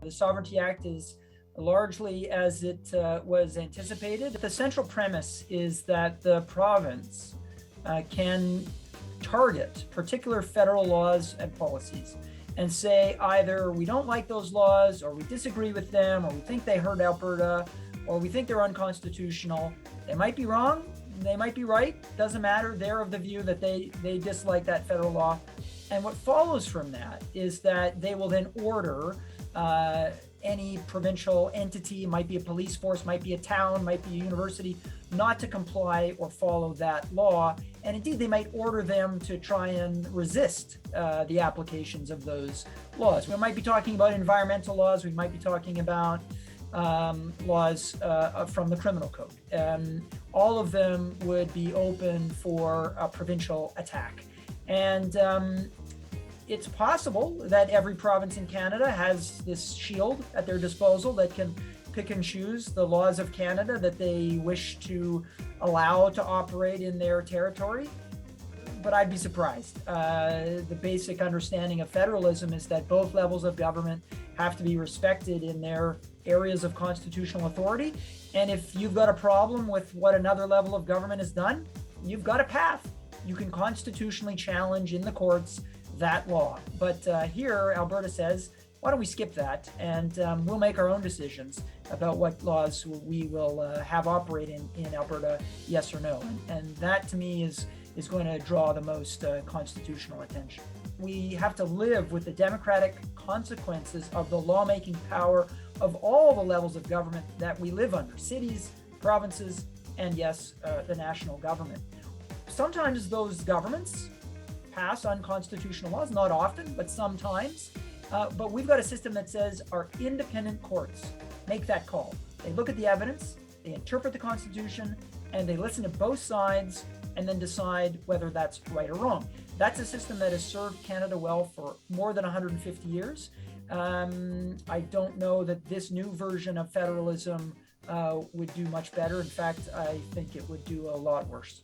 The Sovereignty Act is largely as it was anticipated. The central premise is that the province can target particular federal laws and policies and say either we don't like those laws, or we disagree with them, or we think they hurt Alberta, or we think they're unconstitutional. They might be wrong, they might be right, doesn't matter. They're of the view that they dislike that federal law. And what follows from that is that they will then order any provincial entity, might be a police force, might be a town, might be a university, not to comply or follow that law. And indeed, they might order them to try and resist the applications of those laws. We might be talking about environmental laws. We might be talking about laws from the criminal code. All of them would be open for a provincial attack. And it's possible that every province in Canada has this shield at their disposal that can pick and choose the laws of Canada that they wish to allow to operate in their territory. But I'd be surprised. The basic understanding of federalism is that both levels of government have to be respected in their areas of constitutional authority. And if you've got a problem with what another level of government has done, you've got a path. You can constitutionally challenge in the courts that law. But here, Alberta says, why don't we skip that, and we'll make our own decisions about what laws we will have operate in Alberta, yes or no. And that, to me, is going to draw the most constitutional attention. We have to live with the democratic consequences of the lawmaking power of all the levels of government that we live under, cities, provinces, and yes, the national government. Sometimes those governments pass unconstitutional laws, not often, but sometimes. But we've got a system that says our independent courts make that call. They look at the evidence, they interpret the Constitution, and they listen to both sides and then decide whether that's right or wrong. That's a system that has served Canada well for more than 150 years. I don't know that this new version of federalism would do much better. In fact, I think it would do a lot worse.